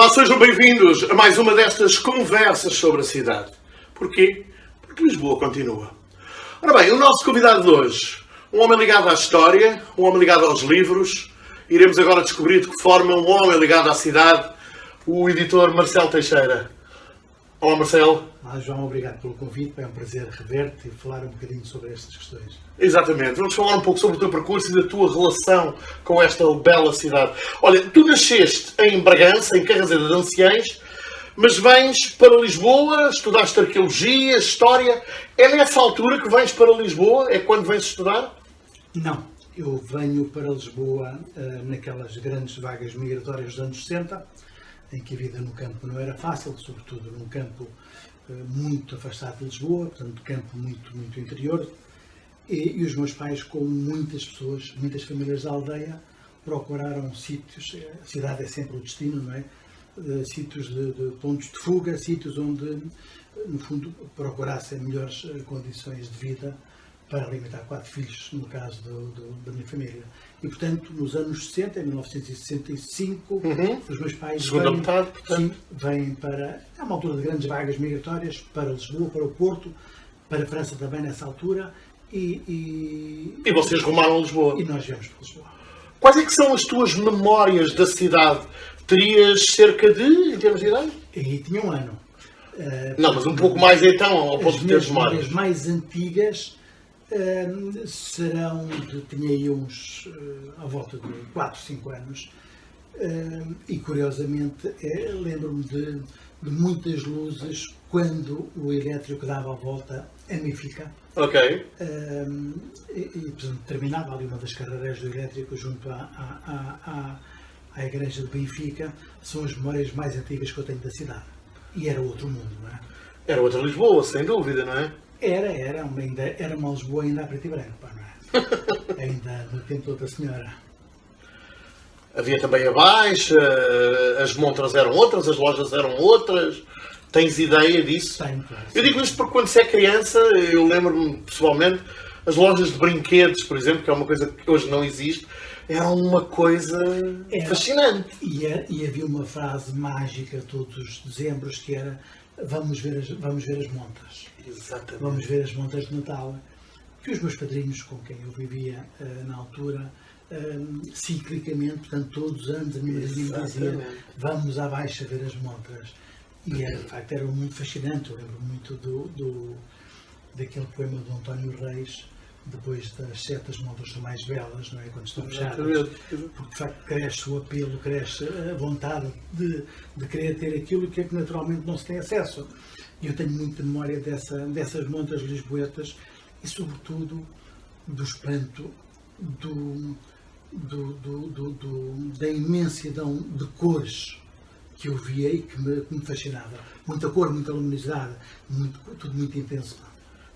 Olá, sejam bem-vindos a mais uma destas conversas sobre a cidade. Porquê? Porque Lisboa continua. Ora bem, o nosso convidado de hoje, um homem ligado à história, um homem ligado aos livros. Iremos agora descobrir de que forma um homem ligado à cidade, o editor Marcelo Teixeira. Olá, Marcelo. Olá, João, obrigado pelo convite. É um prazer rever-te e falar um bocadinho sobre estas questões. Exatamente. Vamos falar um pouco sobre o teu percurso e da tua relação com esta bela cidade. Olha, tu nasceste em Bragança, em Carrazedo de Anciães, mas vens para Lisboa, estudaste arqueologia, história. É nessa altura que vens para Lisboa? É quando vens estudar? Não, eu venho para Lisboa naquelas grandes vagas migratórias dos anos 60, em que a vida no campo não era fácil, sobretudo num campo muito afastado de Lisboa, portanto, campo muito interior. E os meus pais, como muitas pessoas, muitas famílias da aldeia, procuraram sítios, a cidade é sempre o destino, não é? Sítios de pontos de fuga, sítios onde, no fundo, procurassem melhores condições de vida para alimentar 4 filhos, no caso da minha família. E, portanto, nos anos 60, em 1965, os meus pais vêm para... É uma altura de grandes vagas migratórias para Lisboa, para o Porto, para a França também nessa altura. E vocês rumaram a Lisboa? E nós viemos para Lisboa. Quais é que são as tuas memórias da cidade? Terias cerca de, em termos de idade? E tinha um ano. Não, mas um pouco mais então, ao ponto de teres memórias. As memórias mais antigas serão tinha aí uns à volta de 4, 5 anos. E curiosamente lembro-me de muitas luzes quando o elétrico dava a volta a Benfica. Ok. Portanto, terminava ali uma das carreiras do elétrico junto à igreja de Benfica. São as memórias mais antigas que eu tenho da cidade. E era outro mundo, não é? Era outra Lisboa, sem dúvida, não é? Era uma Lisboa ainda a preto e branco, pá, não é? Ainda no tempo de outra senhora. Havia também a Baixa, as montras eram outras, as lojas eram outras. Tens ideia disso? Tenho, claro. Eu digo isto porque quando se é criança, eu lembro-me pessoalmente, as lojas de brinquedos, por exemplo, que é uma coisa que hoje não existe, eram uma coisa fascinante. E havia uma frase mágica todos os dezembros que era vamos ver as montras. Exatamente. Vamos ver as montras de Natal. Que os meus padrinhos, com quem eu vivia na altura, ciclicamente, portanto todos os anos a minha madrinha me dizia vamos à Baixa ver as montras. E de facto era muito fascinante. Eu lembro muito daquele poema do António Reis, depois das setas montras são mais belas, não é? Quando estão fechadas, porque de facto cresce o apelo, cresce a vontade de querer ter aquilo que é que naturalmente não se tem acesso. E eu tenho muita memória dessas montras lisboetas e sobretudo do espanto, da imensidão de cores que eu via e que me fascinava. Muita cor, muita luminosidade, tudo muito intenso.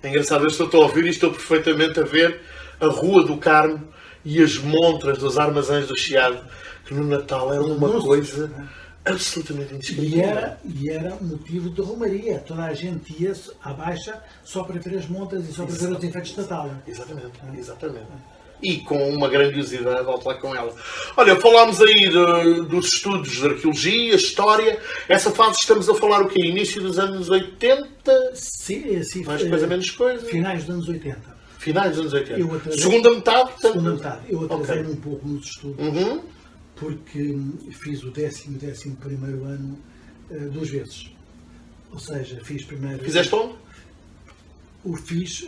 É engraçado, eu estou a ouvir e estou perfeitamente a ver a Rua do Carmo e as montras dos armazéns do Chiado, que no Natal eram uma coisa absolutamente indescritível. E era motivo de romaria. Toda a gente ia-se à Baixa só para ver as montras e só para ver os efeitos de Natal. Exatamente. E com uma grandiosidade, volto lá com ela. Olha, falámos aí dos estudos de arqueologia, história. Essa fase estamos a falar o quê? Início dos anos 80? Sim. Mais coisa, menos coisa? Finais dos anos 80. Finais dos anos 80. Segunda metade? Segunda metade. Eu atrasei-me um pouco nos estudos, porque fiz o 11º ano 2 vezes. Ou seja, fiz primeiro... Fizeste onde? O fiz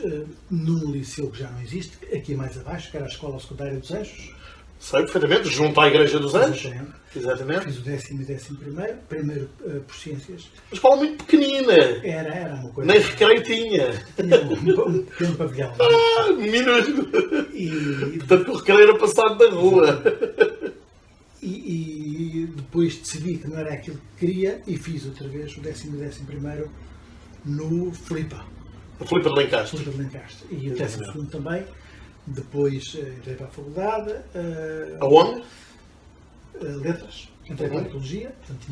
num liceu que já não existe, aqui mais abaixo, que era a Escola Secundária dos Eixos. Sei perfeitamente, junto à Igreja dos Anjos. Exatamente. Exatamente. Fiz o 10º e 11º, primeiro por ciências. Uma escola muito pequenina. Era uma coisa. Nem recreio tinha. Tinha um pequeno pavilhão. Minúsculo. E, Portanto, que o recreio era passado da rua. e depois decidi que não era aquilo que queria e fiz outra vez o 10º e 11º no Filipa. A Filipa de Lencastre. Filipa de Lencastre. E o 12º também. Depois entrei para a faculdade. Aonde? Letras. Entrei para a Arqueologia. Portanto,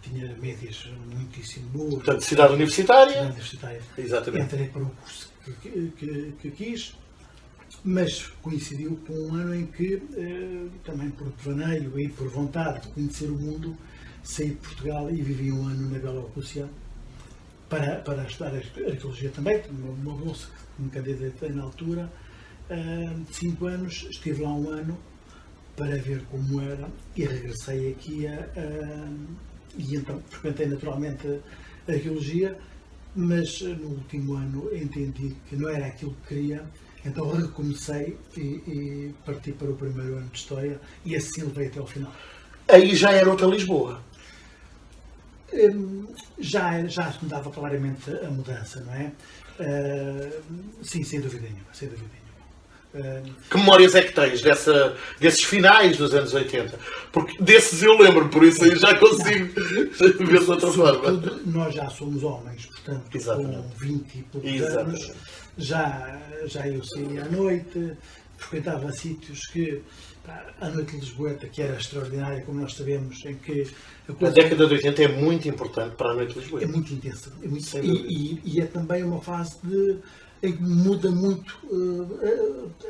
tinha médias muitíssimo boas. Portanto, cidade universitária. Universitária. Exatamente. Entrei para o curso que quis, mas coincidiu com um ano em que, também por devaneio e por vontade de conhecer o mundo, saí de Portugal e vivi um ano na Bielorrússia para estudar arqueologia também. Uma bolsa que me candidatei na altura, de 5 anos, estive lá um ano para ver como era e regressei aqui e então frequentei naturalmente a arqueologia, mas no último ano entendi que não era aquilo que queria, então recomecei e parti para o primeiro ano de História e assim levei até ao final. Aí já era outra Lisboa. Já se notava claramente a mudança, não é? Sim, sem dúvida nenhuma, sem dúvida nenhuma. Que memórias é que tens desses finais dos anos 80? Porque desses eu lembro, por isso aí já consigo ver de outra forma. Nós já somos homens, portanto, Exatamente. com 20 e poucos Exatamente. anos, já eu saía à noite, frequentava sítios que, a noite de Lisboeta, que era extraordinária, como nós sabemos, em que a A coisa década de 80 é muito importante para a noite de Lisboa. é muito intensa. Sem dúvida. E é também uma fase em que muda muito,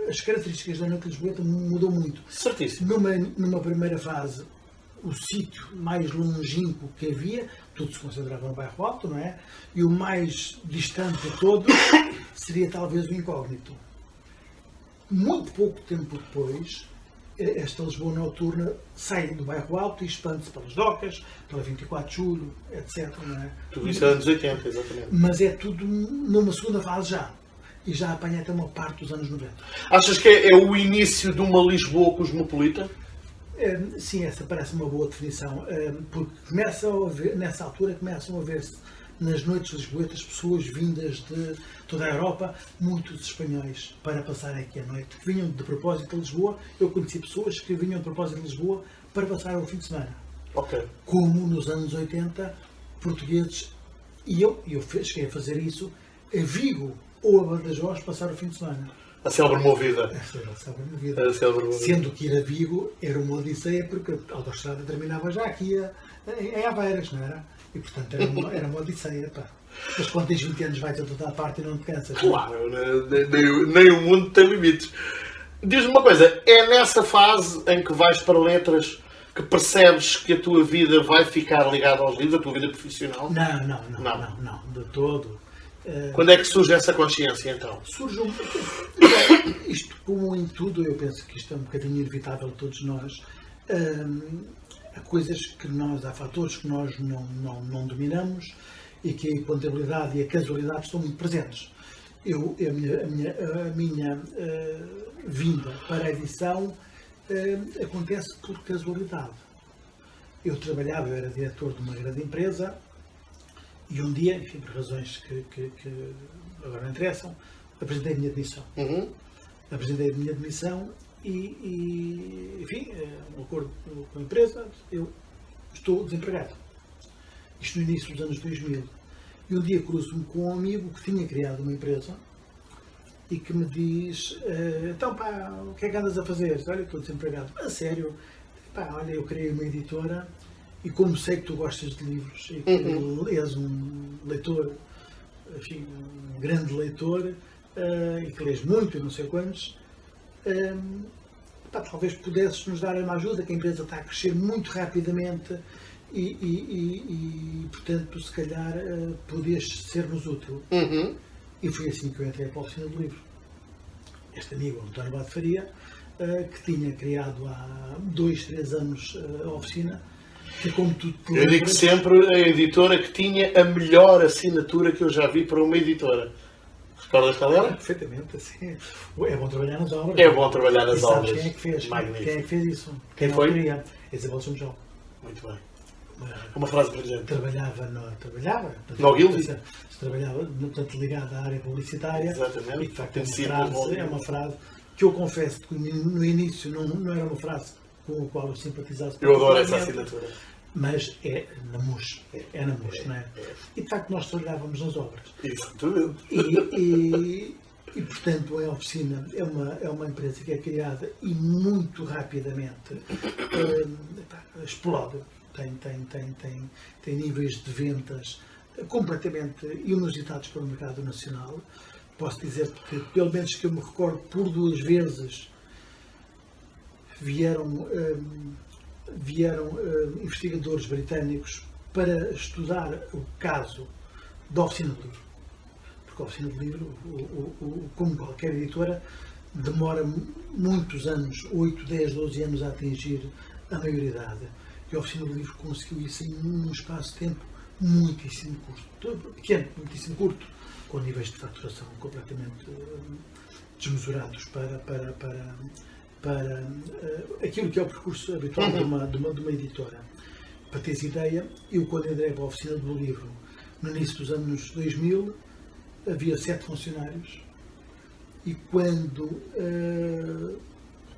as características da noite de Lisboeta mudam muito. Certíssimo. Numa primeira fase, o sítio mais longínquo que havia, tudo se concentrava no bairro Alto, não é? E o mais distante de todos seria talvez o incógnito. Muito pouco tempo depois, esta Lisboa noturna sai do bairro Alto e expande-se pelas docas, pela 24 de Julho, etc. Não é? Tudo isso é anos 80, exatamente. Mas é tudo numa segunda fase já. E já apanha até uma parte dos anos 90. Achas que é o início de uma Lisboa cosmopolita? Sim, essa parece uma boa definição, porque nessa altura começam a ver-se nas noites lisboetas pessoas vindas de toda a Europa, muitos espanhóis, para passar aqui a noite, que vinham de propósito a Lisboa. Eu conheci pessoas que vinham de propósito a Lisboa para passar o fim de semana. Ok. Como nos anos 80, portugueses, e eu cheguei a fazer isso, a Vigo ou a Badajoz passar o fim de semana. A célebre movida. Essa era a célebre movida. A célebre movida. Sendo que ir a Vigo era uma odisseia, porque a autoestrada terminava já aqui em Aveiras, não era? E portanto era uma odisseia. Pá. Mas quando tens 20 anos vais a toda a parte e não te cansas. Claro, nem o mundo tem limites. Diz-me uma coisa, é nessa fase em que vais para letras que percebes que a tua vida vai ficar ligada aos livros, a tua vida profissional? Não, de todo. Quando é que surge essa consciência, então? Surge isto, como em tudo, eu penso que isto é um bocadinho inevitável a todos nós. Há fatores que nós não dominamos e que a contabilidade e a casualidade estão muito presentes. A minha vinda para a edição acontece por casualidade. Eu era diretor de uma grande empresa e um dia, enfim, por razões que agora não interessam, apresentei a minha demissão. Apresentei a minha demissão e enfim, um acordo com a empresa, eu estou desempregado. Isto no início dos anos 2000. E um dia cruzo-me com um amigo que tinha criado uma empresa e que me diz, então pá, o que é que andas a fazer? Olha, estou desempregado. A sério? Pá, olha, eu criei uma editora e como sei que tu gostas de livros e que és um leitor, enfim, um grande leitor, e que lês muito, eu não sei quantos, talvez pudesses nos dar uma ajuda, que a empresa está a crescer muito rapidamente e portanto, se calhar, podias ser-nos útil. E foi assim que eu entrei para a oficina do livro. Este amigo, António Bade Faria, que tinha criado há 2, 3 anos a oficina, que como tu te Eu digo sempre a editora que tinha a melhor assinatura que eu já vi para uma editora. Recordas qual era? Perfeitamente, assim. É bom trabalhar nas obras. É bom trabalhar nas E sabes obras. quem é que fez? Magnífico. Quem é que fez isso? Quem Na foi? autoria? Isabel São Muito bem. Uma frase para gente. Trabalhava, No Ogilvy? trabalhava, portanto, ligada à área publicitária. Exatamente. E, de facto, Conhecido é como uma frase que eu confesso que no início não era uma frase com a qual eu simpatizasse. Eu adoro essa particularmente, assinatura. mas é na MUS, não é? E de facto nós trabalhávamos nas obras. Exatamente. E portanto a oficina é uma empresa que é criada e muito rapidamente explode. Tem níveis de vendas completamente inusitados para o mercado nacional. Posso dizer que, pelo menos que eu me recordo, por 2 vezes vieram investigadores britânicos para estudar o caso da Oficina do Livro. Porque a Oficina do Livro, como qualquer editora, demora muitos anos, 8, 10, 12 anos a atingir a maioridade. E a Oficina do Livro conseguiu isso em um espaço de tempo muitíssimo curto, pequeno, muitíssimo curto, com níveis de faturação completamente desmesurados para aquilo que é o percurso habitual de uma editora. Para teres ideia, eu quando entrei para a Oficina do Livro, no início dos anos 2000, havia 7 funcionários, e quando,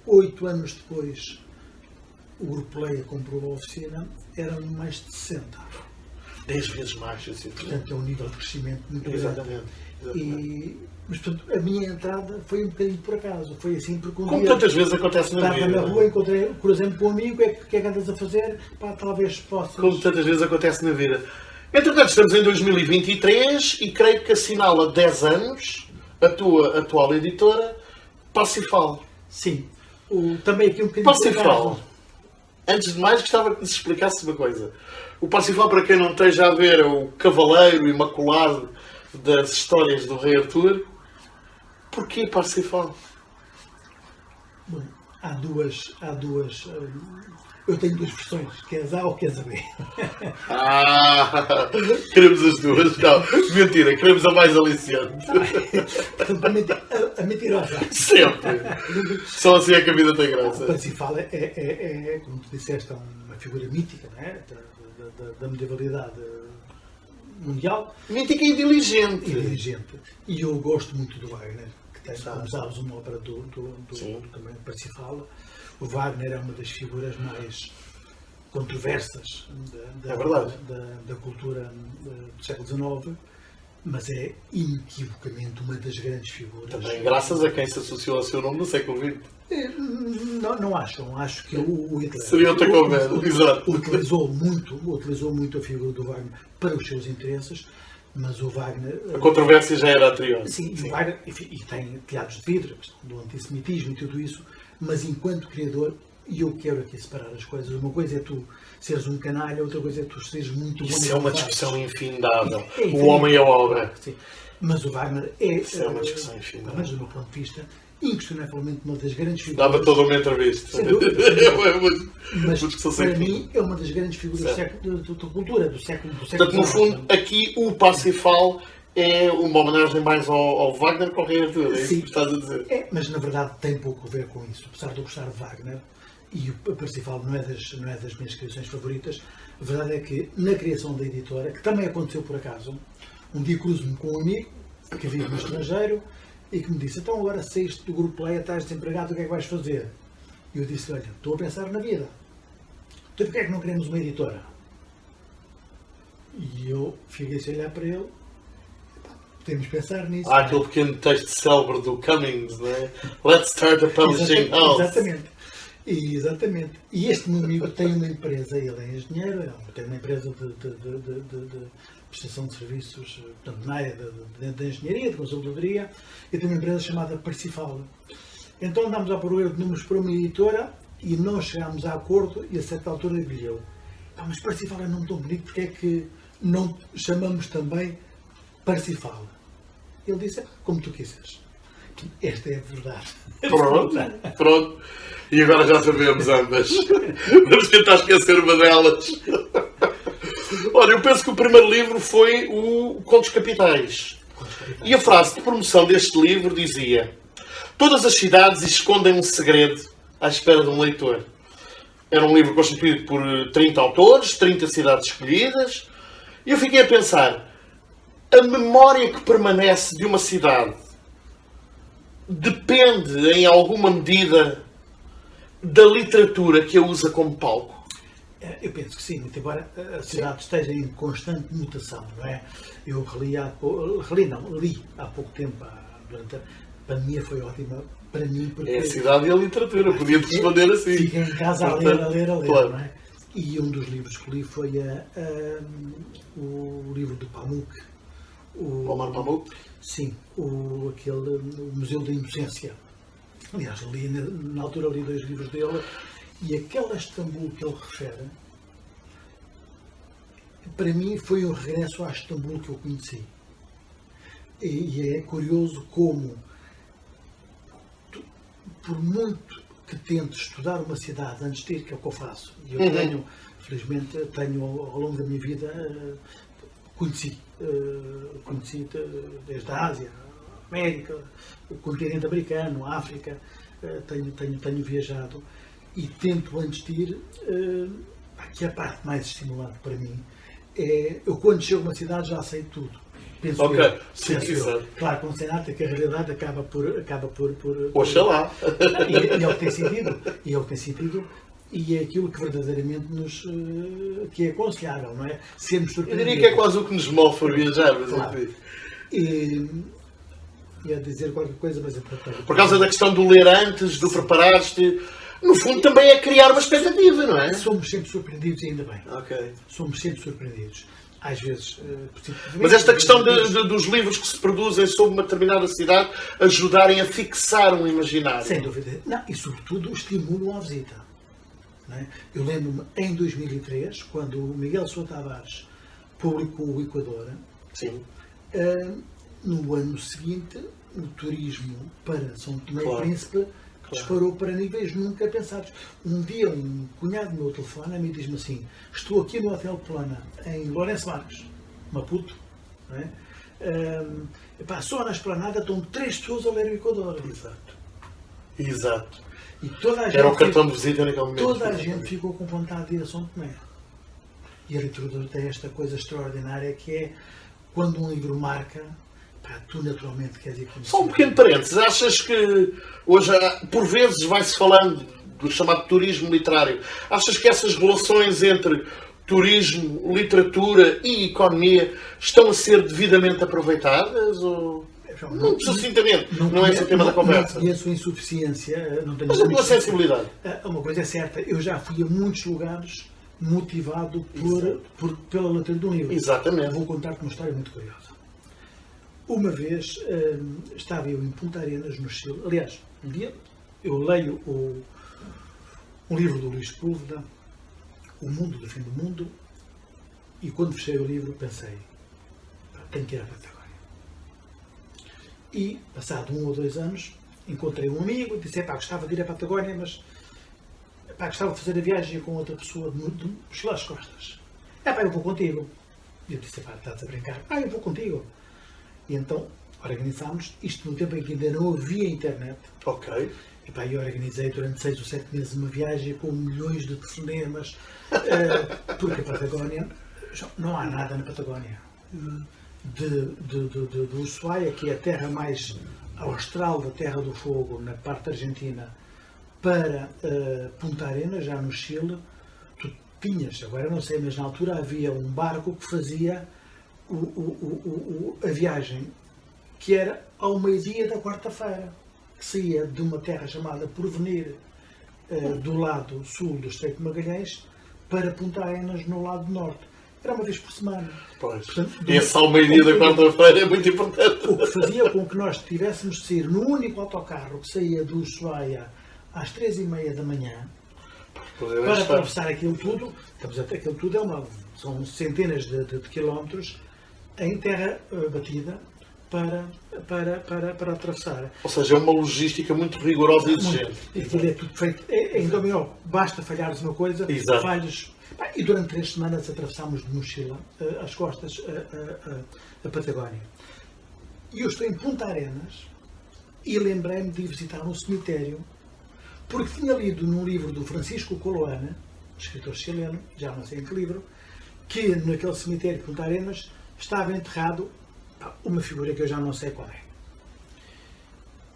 8 anos depois, o Grupo Leia comprou a oficina, eram mais de 60. 10 vezes mais, assim. Portanto, é um nível de crescimento muito grande. Exatamente. Mas, portanto, a minha entrada foi um bocadinho por acaso. Foi assim, porque Como tantas vezes acontece na estava vida. na rua, encontrei, cruzei-me com um amigo, o que é que andas a fazer? Pá, talvez possas... Como tantas vezes acontece na vida. Entretanto, estamos em 2023 e creio que assinala 10 anos a tua atual editora, Parsifal. Sim. Também aqui um bocadinho Parsifal. Antes de mais, gostava que nos explicasse uma coisa. O Parsifal, para quem não esteja a ver, é o cavaleiro imaculado das histórias do Rei Artur. Porquê Parsifal? Bom, há duas. Eu tenho 2 versões, queres A ou queres a B? Queremos as duas. Não, mentira, queremos a mais aliciante. Portanto, a mentirosa. Sempre. Só assim é que a vida tem O graça. Parsifal como tu disseste, é uma figura mítica, não é? Da medievalidade mundial. Mítica e diligente. E dirigente. E eu gosto muito do Wagner, que tem, como sabes, uma ópera também Parsifal. O Wagner é uma das figuras mais controversas da cultura do século XIX, mas é inequivocamente uma das grandes figuras. Também graças a quem se associou ao seu nome no século XX. Não acho que o Hitler Seria outra conversa, exato. utilizou muito a figura do Wagner para os seus interesses, mas o Wagner... A controvérsia já era anterior. Sim. O Wagner, enfim, e tem telhados de vidro, a questão do antissemitismo e tudo isso, mas enquanto criador, e eu quero aqui separar as coisas, uma coisa é tu seres um canalha, outra coisa é tu seres muito bom. Isso é uma discussão infindável. É o homem é a obra. Sim. Mas o Wagner Isso é uma discussão infindável. mas do meu ponto de vista, inquestionavelmente uma das grandes figuras... Dava toda uma entrevista. Sem dúvida. Mas para mim é uma das grandes figuras da cultura do século Portanto, no fundo, aqui o Parsifal é uma homenagem mais ao Wagner que ao Rei Artur. É isso que estás a dizer. Mas na verdade tem pouco a ver com isso. Apesar de eu gostar de Wagner, e o Parsifal não é das minhas criações favoritas, a verdade é que na criação da editora, que também aconteceu por acaso, um dia cruzo-me com um amigo que vive no estrangeiro e que me disse: então agora saíste do Grupo Leia, estás desempregado, o que é que vais fazer? E eu disse: olha, estou a pensar na vida. Então porquê é que não queremos uma editora? E eu fiquei a olhar para ele: podemos pensar nisso. Há aquele pequeno texto célebre do Cummings, não é? Let's start a publishing house. Exatamente. E este meu amigo tem uma empresa, ele é engenheiro, tem uma empresa de prestação de serviços, portanto, na área da engenharia, de consultoria, e tem uma empresa chamada Parsifal. Então andámos à procura de números para uma editora e nós chegámos a acordo e a certa altura lhe eu: mas Parsifal é um nome tão bonito, porque é que não chamamos também Parsifal? Ele disse: como tu quiseres. Esta é a verdade. Pronto. E agora já sabemos ambas. Vamos tentar esquecer uma delas. Olha, eu penso que o primeiro livro foi o Contos Capitais. E a frase de promoção deste livro dizia: todas as cidades escondem um segredo à espera de um leitor. Era um livro constituído por 30 autores, 30 cidades escolhidas. E eu fiquei a pensar, a memória que permanece de uma cidade depende, em alguma medida, da literatura que a usa como palco? Eu penso que sim, muito embora a cidade esteja em constante mutação, não é? Eu li há pouco tempo, durante a pandemia, foi ótima para mim, porque... É a cidade e a literatura, podia-te responder assim. Fiquei em casa a ler, claro. não é? E um dos livros que li foi o livro do Pamuk. Omar Pamuk? Sim, o Museu da Inocência. Aliás, na altura li 2 livros dele, e aquela Istambul que ele refere, para mim foi um regresso à Istambul que eu conheci. E é curioso como, por muito que tento estudar uma cidade antes de ir, que é o que eu faço, e eu felizmente tenho ao longo da minha vida, conheci desde a Ásia, a América, o continente americano, a África, tenho viajado. E tento, antes de ir, aqui a parte mais estimulante para mim é, eu quando chego a uma cidade já sei tudo. Penso ok, sim. Claro, com nada que a realidade acaba por Oxalá. E ele tem sentido, e é aquilo que verdadeiramente que é aconselhável, não é? Sermos Eu surpreendidos. diria que é quase o que nos move para viajar, mas Claro. enfim. Ia dizer qualquer coisa, mas é para Por causa da questão do ler antes, do preparares-te, no fundo também é criar uma expectativa, não é? Somos sempre surpreendidos, e ainda bem. Ok. Somos sempre surpreendidos. Às vezes... Mas esta questão dos livros que se produzem sobre uma determinada cidade ajudarem a fixar um imaginário. Sem dúvida. Não, e sobretudo estimulam a visita. Não é? Eu lembro-me em 2003, quando o Miguel Sousa Tavares publicou o Equador, Sim. no ano seguinte o turismo para São Tomé e Príncipe Claro. disparou para níveis nunca pensados. Um dia um cunhado meu telefona-me e diz-me assim: estou aqui no Hotel Plana, em Lourenço Marques, Maputo, não é? Só na esplanada estão 3 pessoas a ler o Equador. Exato. E toda a gente Era o cartão de visita naquele momento. Toda a gente ficou com vontade de ir a São Tomé. E a literatura tem esta coisa extraordinária que é, quando um livro marca, tu naturalmente queres ir conhecer. Só um pequeno parênteses. Achas que hoje, por vezes, vai-se falando do chamado turismo literário. Achas que essas relações entre turismo, literatura e economia estão a ser devidamente aproveitadas? Ou... Muito sucintamente, não é esse o tema da conversa. E a sua insuficiência, não tenho... Mas a tua sensibilidade. Uma coisa é certa, eu já fui a muitos lugares motivado pela leitura de um livro. Exatamente. Vou contar-te uma história muito curiosa. Uma vez estava eu em Punta Arenas, no Chile. Aliás, um dia eu leio um livro do Luís Sepúlveda, O Mundo do Fim do Mundo, e quando fechei o livro pensei, tenho que ir à Patagónia. E, passado 1 ou 2 anos, encontrei um amigo e disse: gostava de ir à Patagónia, mas gostava de fazer a viagem com outra pessoa de mochila às costas. Eu vou contigo. E eu disse: estás a brincar? Eu vou contigo. E então organizámos, isto no tempo em que ainda não havia internet. Ok. Eu organizei durante 6 ou 7 meses uma viagem com milhões de telefonemas, porque a Patagónia, não há nada na Patagónia. De Ushuaia, que é a terra mais austral da Terra do Fogo, na parte argentina, para Punta Arenas, já no Chile, tu tinhas, agora não sei, mas na altura havia um barco que fazia a viagem, que era ao meio-dia da quarta-feira, que saía de uma terra chamada Porvenir, do lado sul do Estreito de Magalhães, para Punta Arenas, no lado norte. Era uma vez por semana. Pois. Portanto, esse ao meio-dia da quarta-feira é muito importante. O que fazia com que nós tivéssemos de sair no único autocarro que saía do Ushuaia às 3h30 da manhã, para atravessar aquilo tudo. Aquilo tudo são centenas de quilómetros em terra batida para atravessar. Ou seja, é uma logística muito rigorosa e exigente. Aquilo é tudo feito. Ainda melhor, basta falhares uma coisa, falhas. E durante 3 semanas atravessámos de mochila às costas a Patagónia. E eu estou em Punta Arenas e lembrei-me de ir visitar um cemitério, porque tinha lido num livro do Francisco Coloana, escritor chileno, já não sei em que livro, que naquele cemitério de Punta Arenas estava enterrado uma figura que eu já não sei qual é.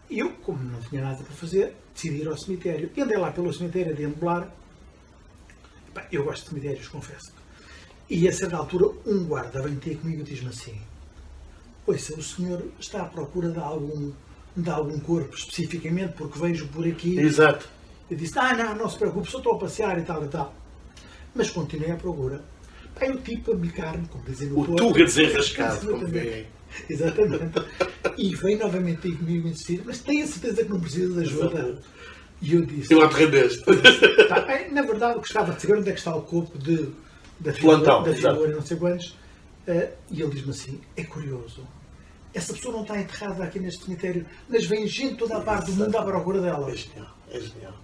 E eu, como não tinha nada para fazer, decidi ir ao cemitério. E andei lá pelo cemitério a deambular. Eu gosto de cemitérios, confesso. E a certa altura um guarda vem ter comigo e diz-me assim: ouça, o senhor está à procura de algum corpo especificamente, porque vejo por aqui. Exato. Eu disse: não se preocupe, só estou a passear e tal e tal. Mas continuei à procura. Aí o tipo a bicar-me, como dizem no O Tuga desenrascado, como vem. Exatamente. E veio novamente ter comigo e insistir: mas tenho a certeza que não precisa de ajuda? E eu disse: Eu aprendeste. Na verdade, gostava de saber onde é que está o corpo da Plantão, figura, não sei quantos. E ele diz-me assim: é curioso, essa pessoa não está enterrada aqui neste cemitério, mas vem gente de toda a parte do mundo à procura dela. É genial, é genial.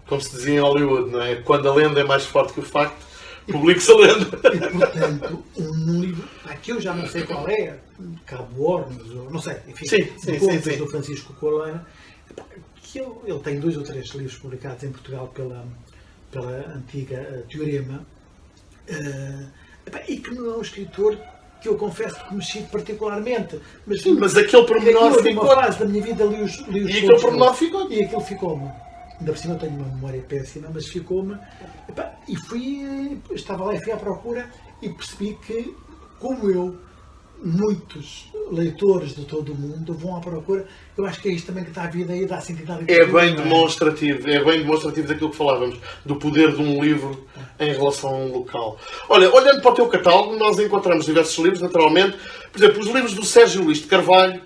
Como se dizia em Hollywood, não é? Quando a lenda é mais forte que o facto, publique-se a lenda. E, portanto, um livro, que eu já não sei qual é, Cabo Hornos, ou não sei, enfim, contos do Francisco Coloana, que ele tem 2 ou 3 livros publicados em Portugal pela antiga Teorema, e que não é um escritor que eu confesso que mexi particularmente. Mas aquele pormenor ficou. Numa fase da minha vida li os E aquele pormenor ficou. E aquilo ficou-me. Ainda por cima eu tenho uma memória péssima, mas ficou-me. E estava lá e fui à procura e percebi que, como eu, muitos leitores de todo o mundo vão à procura. Eu acho que é isto também que está a vida aí, dá sentido à literatura. É bem demonstrativo daquilo que falávamos, do poder de um livro em relação a um local. Olha, olhando para o teu catálogo, nós encontramos diversos livros, naturalmente. Por exemplo, os livros do Sérgio Luís de Carvalho,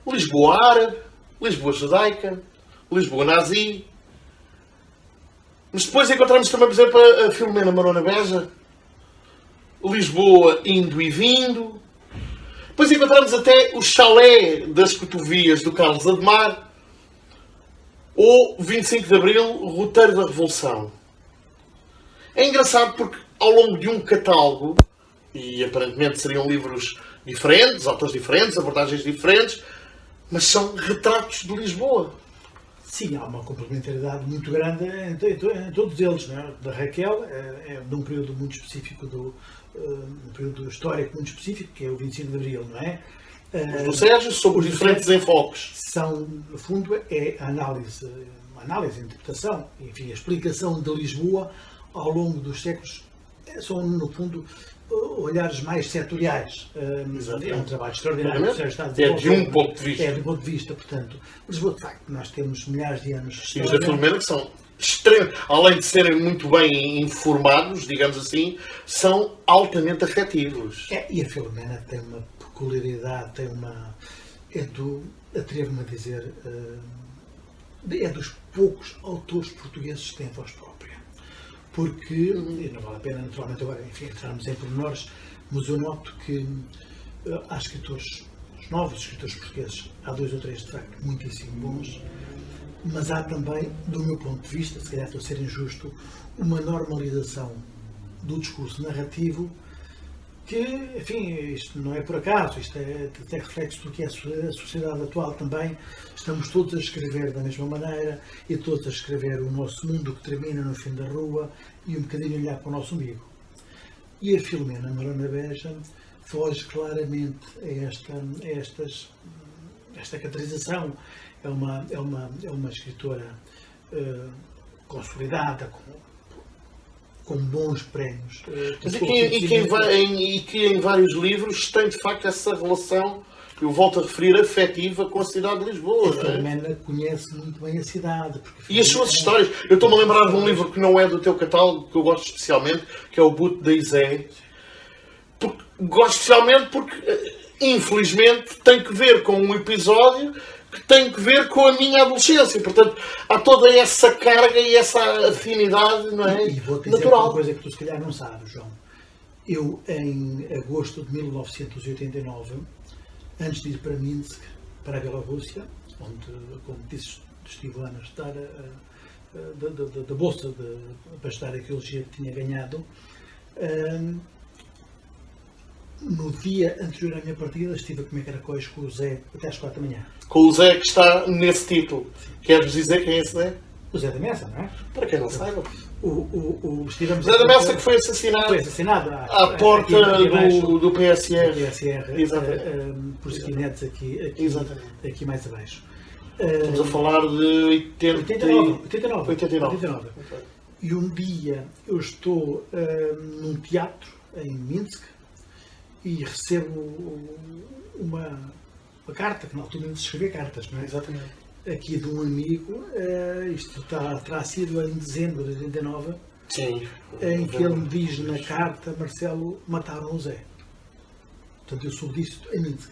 Lisboa Árabe, Lisboa Judaica, Lisboa Nazi. Mas depois encontramos também, por exemplo, a Filomena Marona Beja, Lisboa Indo e Vindo. Depois encontramos até o Chalé das Cotovias do Carlos Ademar, ou 25 de Abril, Roteiro da Revolução. É engraçado porque ao longo de um catálogo, e aparentemente seriam livros diferentes, autores diferentes, abordagens diferentes, mas são retratos de Lisboa. Sim, há uma complementaridade muito grande em todos eles. Não é? Da Raquel é de um período muito específico, um período histórico muito específico, que é o 25 de Abril, não é? Os do Sérgio sobre diferentes enfoques. São, no fundo, é a análise, a interpretação, enfim, a explicação de Lisboa ao longo dos séculos. São, no fundo, olhares mais setoriais. É um trabalho extraordinário. É de um ponto de vista. É de um ponto de vista, portanto. Lisboa, de facto, nós temos milhares de anos de história. E os da Filomena, que são extremos, além de serem muito bem informados, digamos assim, são altamente afetivos. E a Filomena tem uma peculiaridade, atrevo-me a dizer, é dos poucos autores portugueses que têm voz própria. Porque, e não vale a pena naturalmente agora, enfim, entrarmos em pormenores, mas eu noto que há escritores, os novos escritores portugueses, há 2 ou 3 de facto muitíssimo bons, mas há também, do meu ponto de vista, se calhar estou a ser injusto, uma normalização do discurso narrativo que, enfim, isto não é por acaso, isto é até reflexo do que é a sociedade atual também. Estamos todos a escrever da mesma maneira e todos a escrever o nosso mundo que termina no fim da rua e um bocadinho olhar para o nosso umbigo. E a Filomena Marona Beja foge claramente a esta caracterização. É uma escritora consolidada, com bons prémios. Mas e que em vários livros tem de facto essa relação, eu volto a referir, afetiva com a cidade de Lisboa. A Filomena conhece muito bem a cidade. E as suas histórias. Eu estou-me a lembrar de um livro que não é do teu catálogo, que eu gosto especialmente, que é o Buto da Isé. Gosto especialmente porque, infelizmente, tem que ver com um episódio que tem que ver com a minha adolescência. Portanto, há toda essa carga e essa afinidade, não é? E vou-te dizer natural. uma coisa que tu se calhar não sabes, João. Eu, em agosto de 1989, antes de ir para Minsk, para a Bielorrússia, onde, como disse, estive lá a estudar da bolsa para estudar a arqueologia que tinha ganhado, no dia anterior à minha partida estive a comer caracóis com o Zé até às 4 da manhã. Com o Zé que está nesse título. Queres dizer quem é esse Zé? O Zé da Messa, não é? Para quem não saiba. Estivemos Zé da Messa que foi assassinado à porta do PSR. Por skinettes aqui mais abaixo. Estamos a falar de 89. Okay. E um dia eu estou num teatro em Minsk e recebo uma carta, que na altura não se escrevia cartas, não é? Exatamente. Aqui de um amigo, isto terá sido em dezembro de 89, sim, em que ele me diz na carta: Marcelo, mataram o Zé. Portanto, eu soube disso em Minsk.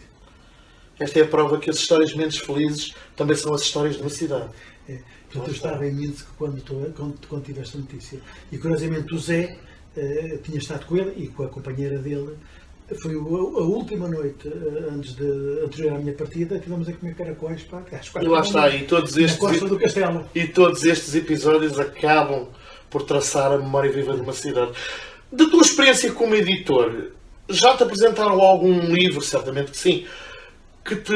Esta é a prova que as histórias menos felizes também são as histórias de uma cidade. Portanto, eu estava em Minsk quando tive esta notícia. E curiosamente o Zé tinha estado com ele e com a companheira dele. Foi a última noite anterior à minha partida, tivemos a comer caracóis para às 4 e lá está, e todos do Castelo. E todos estes episódios acabam por traçar a memória viva de uma cidade. Da tua experiência como editor, já te apresentaram algum livro, certamente que sim, que te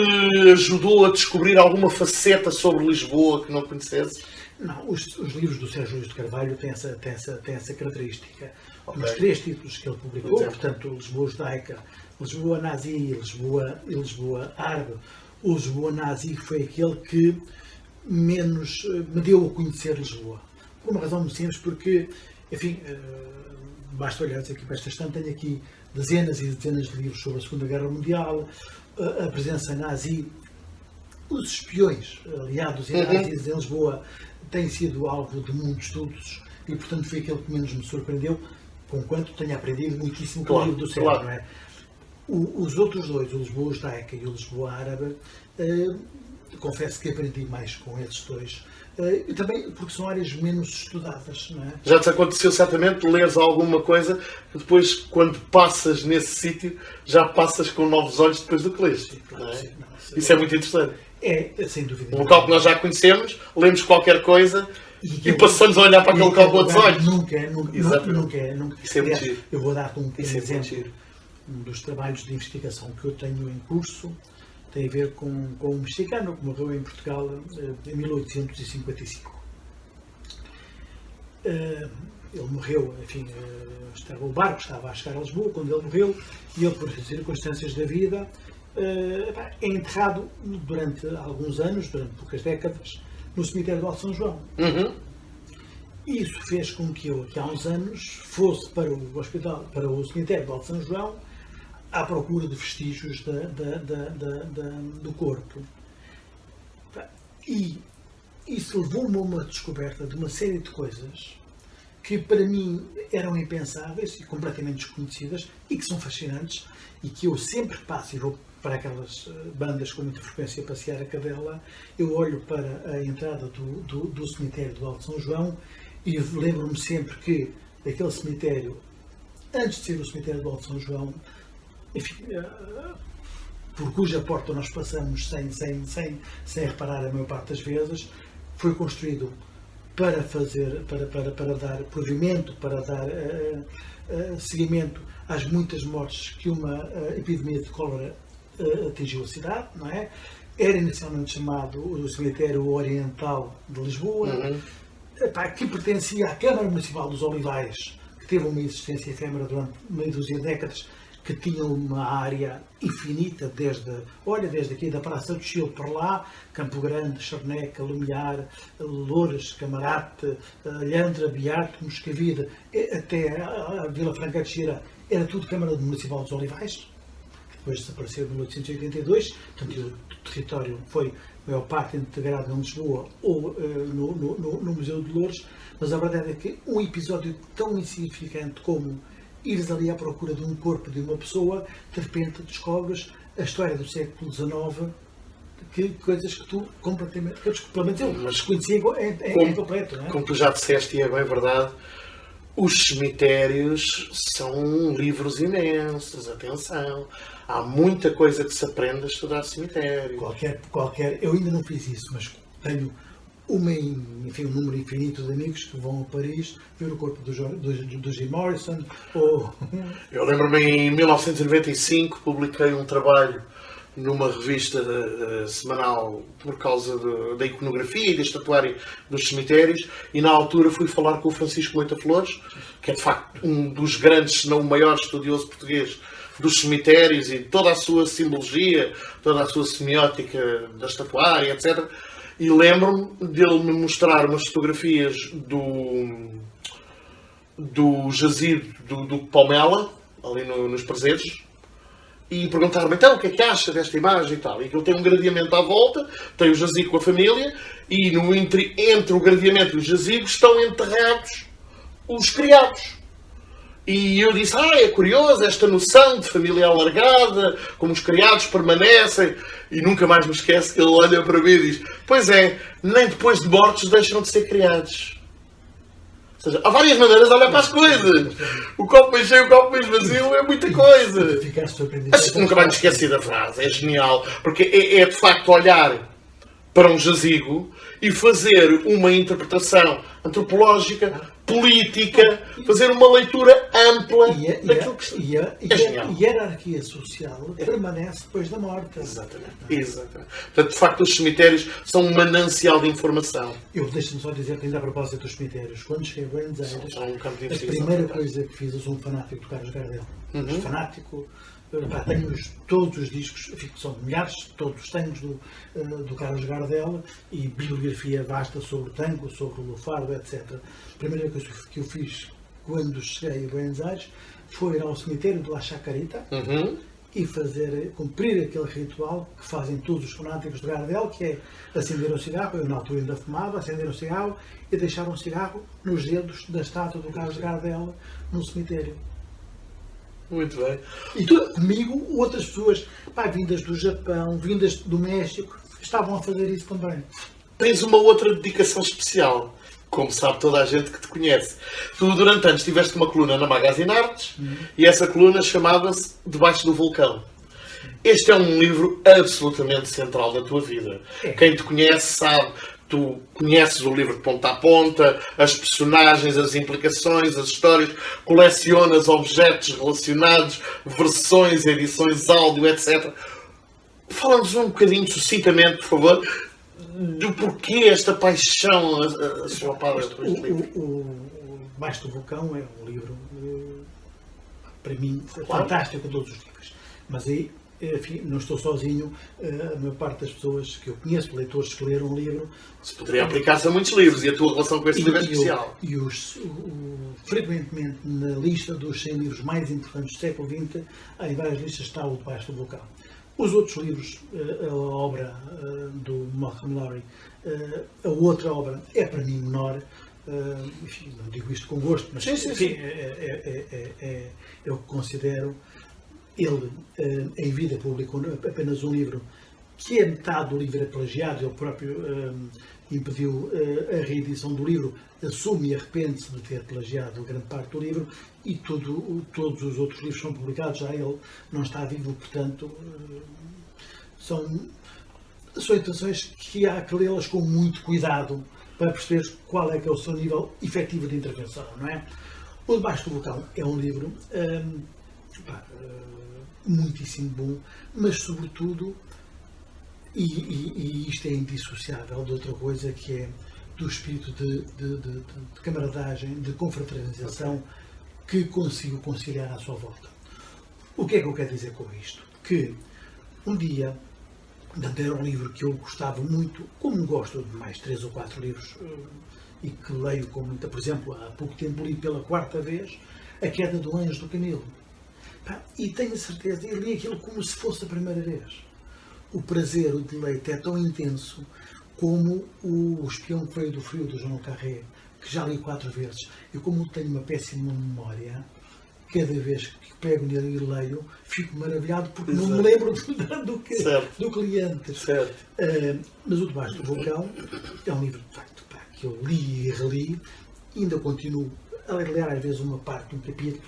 ajudou a descobrir alguma faceta sobre Lisboa que não conhecesse? Não, os livros do Sérgio Luís de Carvalho têm essa característica. Okay. Os 3 títulos que ele publicou, portanto, Lisboa Judaica, Lisboa Nazi e Lisboa Árabe. O Lisboa Nazi foi aquele que menos me deu a conhecer Lisboa. Por uma razão muito simples, porque, enfim, basta olhar aqui para esta estante, tenho aqui dezenas e dezenas de livros sobre a Segunda Guerra Mundial, a presença nazi, os espiões aliados e nazis em Lisboa têm sido alvo de muitos estudos e, portanto, foi aquele que menos me surpreendeu, conquanto tenha aprendido muitíssimo com o livro do Sérgio, não é? Os outros dois, o Lisboa Judaica e o Lisboa Árabe, confesso que aprendi mais com esses dois. E também porque são áreas menos estudadas, não é? Já te aconteceu certamente leres alguma coisa que depois, quando passas nesse sítio, já passas com novos olhos depois do que lês. Sim, claro, sim, isso é muito interessante. Sem dúvida. Um local que nós já conhecemos, lemos qualquer coisa e passamos a olhar para aquele local com outros olhos. Nunca. Isso é muito giro. Eu vou dar-te um pequeno exemplo. Um dos trabalhos de investigação que eu tenho em curso tem a ver com um mexicano que morreu em Portugal em 1855. Ele morreu, enfim, o barco estava a chegar a Lisboa quando ele morreu e ele, por circunstâncias da vida, é enterrado durante alguns anos, durante poucas décadas, no cemitério do Alto São João. Isso fez com que eu, há uns anos, fosse para o hospital, para o cemitério do Alto São João, à procura de vestígios do corpo. E isso levou-me a uma descoberta de uma série de coisas que para mim eram impensáveis e completamente desconhecidas e que são fascinantes e que eu sempre passo e vou para aquelas bandas com muita frequência a passear a cadela, eu olho para a entrada do cemitério do Alto São João e lembro-me sempre que aquele cemitério, antes de ser o cemitério do Alto São João, enfim, por cuja porta nós passamos sem reparar a maior parte das vezes, foi construído para dar provimento, para dar seguimento às muitas mortes que uma epidemia de cólera atingiu a cidade, não é? Era inicialmente chamado o Cemitério Oriental de Lisboa, que pertencia à Câmara Municipal dos Olivais, que teve uma existência efêmera durante meia dúzia de décadas, que tinha uma área infinita, desde aqui da Praça do Chile para lá, Campo Grande, Charneca, Lumiar, Loures, Camarate, Alhandra, Bearte, Moscavide, até a Vila Franca de Xira, era tudo Câmara Municipal dos Olivais, que depois desapareceu em 1882, portanto o território foi, a maior parte, integrado em Lisboa ou no Museu de Loures, mas a verdade é que um episódio tão insignificante como ires ali à procura de um corpo de uma pessoa, de repente descobres a história do século XIX, coisas que tu completamente, pelo menos eu desconhecia em completo. Não é? Como tu já disseste, e é bem verdade, os cemitérios são livros imensos, atenção. Há muita coisa que se aprende a estudar cemitério. Eu ainda não fiz isso, mas tenho enfim, um número infinito de amigos que vão a Paris ver o corpo do Jim Morrison. Ou... Eu lembro-me em 1995 publiquei um trabalho numa revista semanal por causa da iconografia e da estatuária dos cemitérios, e na altura fui falar com o Francisco Moita Flores, que é de facto um dos grandes, se não o maior estudioso português dos cemitérios e toda a sua simbologia, toda a sua semiótica da estatuária, etc. E lembro-me dele me mostrar umas fotografias do jazido do Palmela, ali nos Prazeres, e perguntar-me, então, o que é que acha desta imagem e tal? E que ele tem um gradeamento à volta, tem o jazigo com a família, e entre o gradeamento e o jazigo estão enterrados os criados. E eu disse, é curioso esta noção de família alargada, como os criados permanecem, e nunca mais me esquece que ele olha para mim e diz, pois é, nem depois de mortos deixam de ser criados. Ou seja, há várias maneiras de olhar para as coisas. O copo meio cheio, o copo meio vazio é muita coisa. Mas nunca mais me esqueci da frase, é genial, porque é de facto olhar para um jazigo e fazer uma interpretação antropológica, política, fazer uma leitura ampla daquilo que é genial. A hierarquia social permanece depois da morte. Exatamente. Portanto, de facto, os cemitérios são um manancial de informação. Deixa-me só dizer que ainda a propósito dos cemitérios, quando cheguei a Buenos Aires, a primeira coisa que fiz, eu sou um fanático do Carlos Gardel. Fanático. Tenho todos os discos, são milhares, todos os tangos do Carlos Gardel, e bibliografia vasta sobre o tango, sobre o lufardo, etc. A primeira coisa que eu fiz quando cheguei a Buenos Aires foi ir ao cemitério de La Chacarita e cumprir aquele ritual que fazem todos os fanáticos de Gardel, que é acender um cigarro. Eu na altura ainda fumava, acender um cigarro e deixar um cigarro nos dedos da estátua do Carlos Gardel no cemitério. Muito bem. E comigo, outras pessoas, vindas do Japão, vindas do México, estavam a fazer isso também. Tens uma outra dedicação especial, como sabe toda a gente que te conhece. Tu, durante anos, tiveste uma coluna na Magazine Artes e essa coluna chamava-se Debaixo do Vulcão. Este é um livro absolutamente central na tua vida. Quem te conhece sabe. Tu conheces o livro de ponta a ponta, as personagens, as implicações, as histórias, colecionas objetos relacionados, versões, edições, áudio, etc. Fala-nos um bocadinho, sucintamente, por favor, do porquê esta paixão assolapada por este livro. O Debaixo do Vulcão é um livro, para mim, fantástico, todos os livros. Mas aí, enfim, não estou sozinho, a maior parte das pessoas que eu conheço, leitores que leram o livro... Se poderia aplicar-se a muitos livros, e a tua relação com este livro é especial. Frequentemente, na lista dos 100 livros mais importantes do século XX, em várias listas está o Debaixo do Vulcão. Os outros livros, a obra do Malcolm Lowry, a outra obra é para mim menor, enfim, não digo isto com gosto, mas enfim, é o que considero. Ele, em vida, publicou apenas um livro, que é metade do livro é plagiado. Ele próprio impediu a reedição do livro, assume e arrepende-se de ter plagiado grande parte do livro, e todos os outros livros são publicados, já ele não está vivo, portanto, são intenções que há que lê-las com muito cuidado para perceber qual é que é o seu nível efetivo de intervenção, não é? O Debaixo do Vulcão é um livro muitíssimo bom, mas sobretudo, e isto é indissociável de outra coisa, que é do espírito de camaradagem, de confraternização que consigo conciliar à sua volta. O que é que eu quero dizer com isto? Que um dia, era um livro que eu gostava muito, como gosto de mais 3 ou 4 livros, e que leio com muita, por exemplo, há pouco tempo li pela 4ª vez A Queda do Anjo do Camilo. E tenho a certeza, eu li aquilo como se fosse a primeira vez. O prazer, o deleite é tão intenso como o Espião que Veio do Frio, do João Carré, que já li 4 vezes. Eu, como tenho uma péssima memória, cada vez que pego nele e leio, fico maravilhado porque não me lembro do cliente. Mas o Debaixo do Vulcão é um livro, de facto, que eu li e reli, e ainda continuo a ler às vezes uma parte, um capítulo.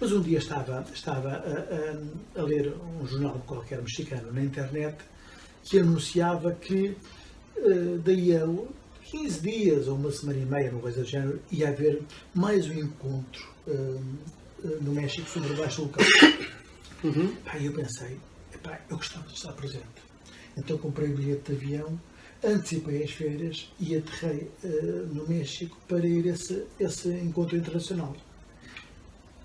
Mas um dia estava a ler um jornal qualquer mexicano na internet que anunciava que daí 15 dias ou uma semana e meia, uma coisa do género, ia haver mais um encontro no México sobre o baixo vulcão. Pá, eu pensei, epá, eu gostava de estar presente. Então comprei o bilhete de avião, antecipei as férias e aterrei no México para ir a esse encontro internacional.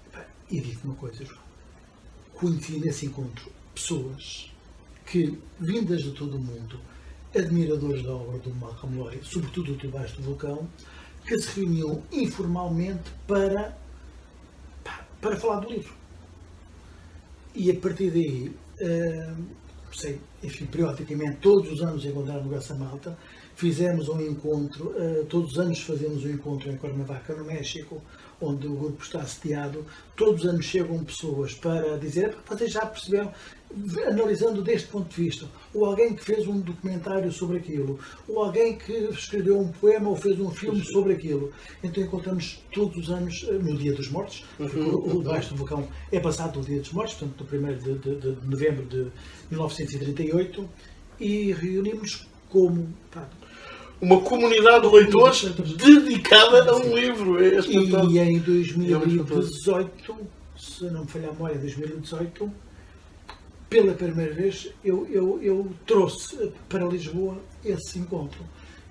Epá, e digo uma coisa, João. Conheci nesse encontro pessoas que, vindas de todo o mundo, admiradores da obra do Malcolm Lowry, sobretudo do Baixo do Vulcão, que se reuniam informalmente para falar do livro. E a partir daí, enfim, periodicamente, todos os anos encontramos essa malta, fizemos um encontro, todos os anos fazemos um encontro em Cuernavaca, no México, onde o grupo está sediado. Todos os anos chegam pessoas para dizer, vocês já perceberam, analisando deste ponto de vista, ou alguém que fez um documentário sobre aquilo, ou alguém que escreveu um poema ou fez um filme sobre aquilo. Então encontramos todos os anos no Dia dos Mortos, porque o Baixo do Vulcão é passado no Dia dos Mortos, portanto no 1º de novembro de 1938, e reunimos como uma comunidade de leitores dedicada a um livro. E em 2018, se não me falhar a memória, 2018, pela primeira vez eu trouxe para Lisboa esse encontro.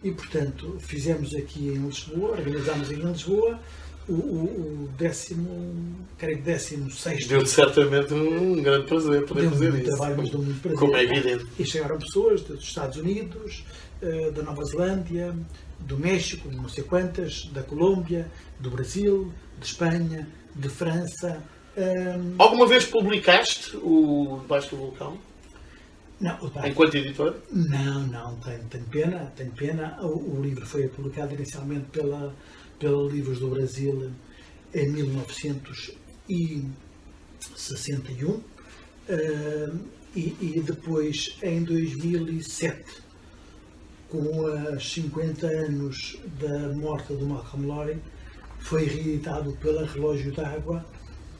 E, portanto, fizemos aqui em Lisboa, organizámos aqui em Lisboa o 16º. Deu-te certamente um grande prazer poder fazer isso. Trabalho, mas deu muito prazer. Como é evidente. E chegaram pessoas dos Estados Unidos, da Nova Zelândia, do México, não sei quantas, da Colômbia, do Brasil, de Espanha, de França. Alguma vez publicaste o Baixo do Vulcão? Não, enquanto editor? Não, tenho pena. O livro foi publicado inicialmente pela Livros do Brasil em 1961 e depois em 2007, com os 50 anos da morte do Malcolm Lowry, foi reeditado pela Relógio d'Água,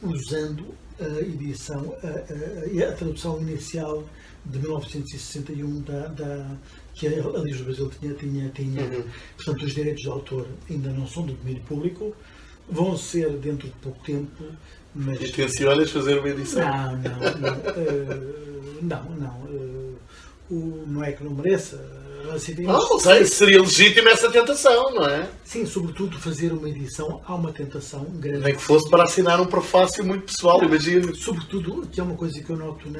usando a edição, a tradução inicial de 1961 que a Livros do Brasil tinha. Portanto, os direitos de autor ainda não são do domínio público, vão ser dentro de pouco tempo. Mas... E tencionas fazer uma edição? Não é que não mereça. Não sei, seria legítima essa tentação, não é? Sim, sobretudo fazer uma edição, há uma tentação grande. Nem que fosse para assinar um prefácio muito pessoal, imagino. Sobretudo, que é uma coisa que eu noto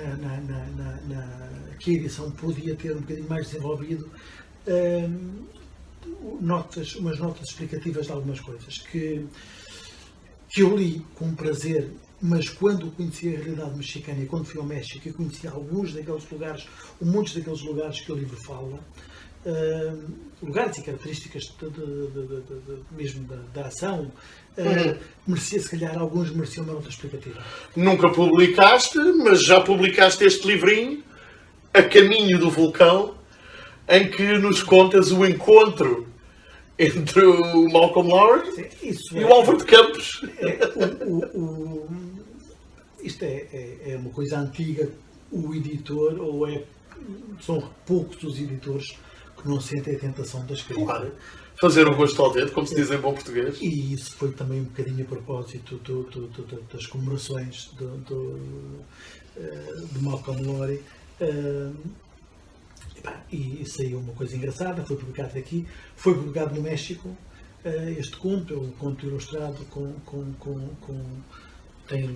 que a edição podia ter um bocadinho mais desenvolvido, umas notas explicativas de algumas coisas que eu li com prazer, mas quando conheci a realidade mexicana e quando fui ao México e conheci alguns daqueles lugares, ou muitos daqueles lugares que o livro fala, lugares e características mesmo da ação, merecia, se calhar, alguns mereciam uma nota explicativa. Nunca publicaste, mas já publicaste este livrinho, A Caminho do Vulcão, em que nos contas o encontro entre o Malcolm Lowry e o Álvaro de Campos. Isto é uma coisa antiga. O editor, são poucos os editores que não sentem a tentação da escrita. Claro. Fazer o gosto ao dedo, como se diz em bom português. E isso foi também um bocadinho a propósito das comemorações de Malcolm Lowry. E saiu uma coisa engraçada, foi publicado aqui, foi publicado no México, este conto, é um conto ilustrado tem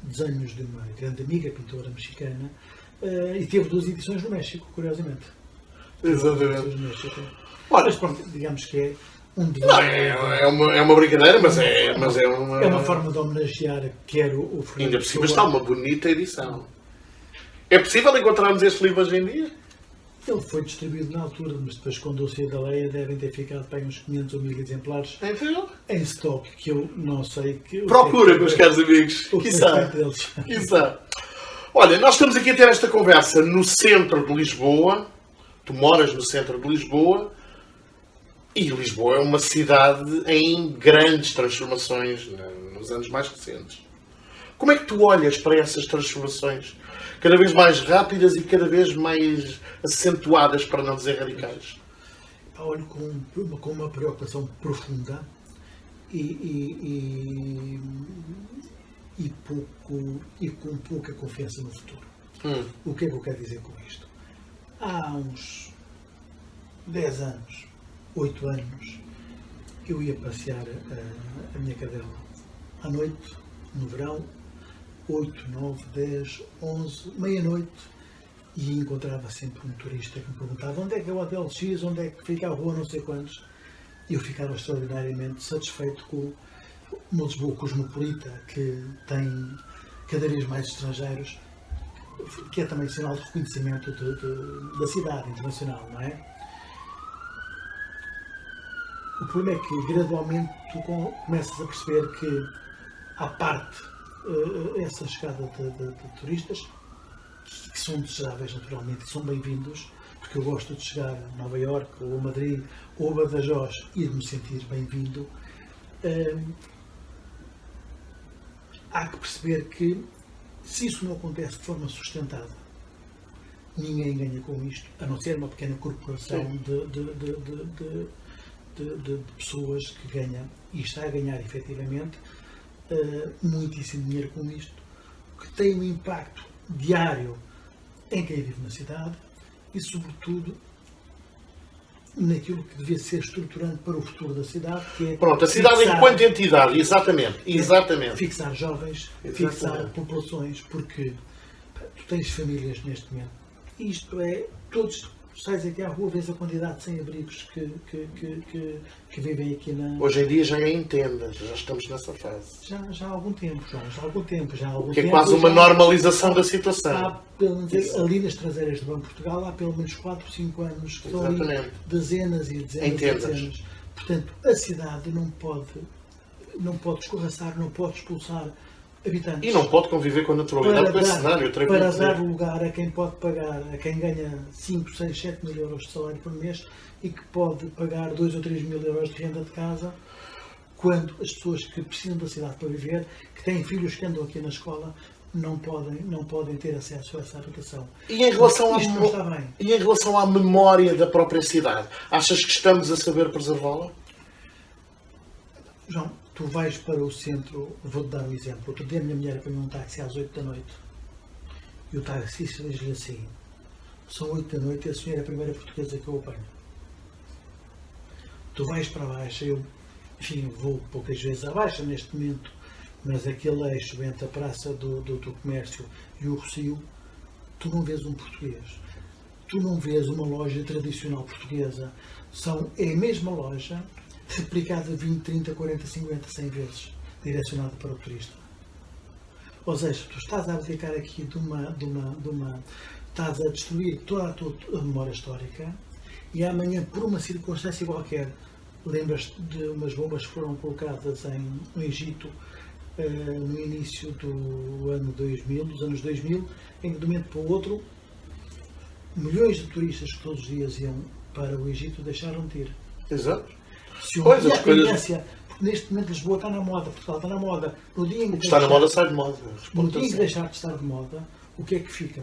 desenhos de uma grande amiga, pintora mexicana, e teve 2 edições no México, curiosamente. Exatamente. Mas pronto, digamos que é um desenho. É uma brincadeira, mas é uma... É uma forma de homenagear quer o Fernando. Ainda por cima está uma bonita edição. É possível encontrarmos este livro hoje em dia? Ele foi distribuído na altura, mas depois, quando eu saí da Leia, devem ter ficado para uns 500 ou 1000 exemplares em stock, que eu não sei... Procura, meus caros amigos. Quiçá. Olha, nós estamos aqui a ter esta conversa no centro de Lisboa. Tu moras no centro de Lisboa. E Lisboa é uma cidade em grandes transformações nos anos mais recentes. Como é que tu olhas para essas transformações? Cada vez mais rápidas e cada vez mais acentuadas, para não dizer radicais. olho com uma preocupação profunda e com pouca confiança no futuro. O que é que eu quero dizer com isto? Há uns 10 anos, 8 anos, eu ia passear a minha cadela à noite, no verão, 8, 9, 10, 11, meia-noite, e encontrava sempre um turista que me perguntava onde é que é o Hotel X, onde é que fica a rua, não sei quantos. E eu ficava extraordinariamente satisfeito com uma Lisboa cosmopolita, que tem cada vez mais estrangeiros, que é também sinal de reconhecimento da cidade internacional, não é? O problema é que gradualmente tu começas a perceber que, à parte essa chegada de turistas, que são desejáveis naturalmente, que são bem-vindos, porque eu gosto de chegar a Nova Iorque, ou a Madrid, ou a Badajoz e de me sentir bem-vindo, há que perceber que, se isso não acontece de forma sustentada, ninguém ganha com isto, a não ser uma pequena corporação de pessoas que ganha, e está a ganhar efetivamente muitíssimo dinheiro com isto, que tem um impacto diário em quem vive na cidade e, sobretudo, naquilo que devia ser estruturante para o futuro da cidade, que é... Pronto, a cidade enquanto entidade, exatamente. Fixar jovens, fixar populações, porque tu tens famílias neste momento. Isto é, todos sais aqui à rua, vês a quantidade de sem-abrigos que vivem aqui na... Hoje em dia já é em tendas, já estamos nessa fase. Já há algum tempo, João, já há algum tempo. Que é quase uma normalização da situação. Ali nas traseiras do Banco de Portugal há pelo menos 4 ou 5 anos que estão ali dezenas e dezenas e dezenas. Portanto, a cidade não pode escorraçar, não pode expulsar habitantes. E não pode conviver com a naturalidade com esse cenário. Para dar lugar a quem pode pagar, a quem ganha 5, 6, 7 mil euros de salário por mês e que pode pagar 2 ou 3 mil euros de renda de casa, quando as pessoas que precisam da cidade para viver, que têm filhos que andam aqui na escola, não podem ter acesso a essa habitação. E em relação à memória da própria cidade, achas que estamos a saber preservá-la? João, tu vais para o centro, vou-te dar um exemplo. Outro dia a minha mulher apanhou um táxi às 8 da noite e o taxista diz-lhe assim: são 8 da noite e a senhora é a primeira portuguesa que eu apanho. Tu vais para baixo, eu, enfim, vou poucas vezes abaixo neste momento, mas aquele eixo entre a Praça do Comércio e o Rossio, tu não vês um português. Tu não vês uma loja tradicional portuguesa. É a mesma loja, replicada 20, 30, 40, 50, 100 vezes, direcionada para o turista. Ou seja, tu estás a abdicar aqui estás a destruir toda a tua memória histórica e amanhã, por uma circunstância qualquer, lembras-te de umas bombas que foram colocadas no Egito no início do ano 2000, dos anos 2000, em que de um momento para o outro, milhões de turistas que todos os dias iam para o Egito deixaram de ir. Exato. Pois, a tendência, porque neste momento Lisboa está na moda, Portugal está na moda. No dia em que está na moda, sai de moda. No dia em que deixar de estar de moda, o que é que fica?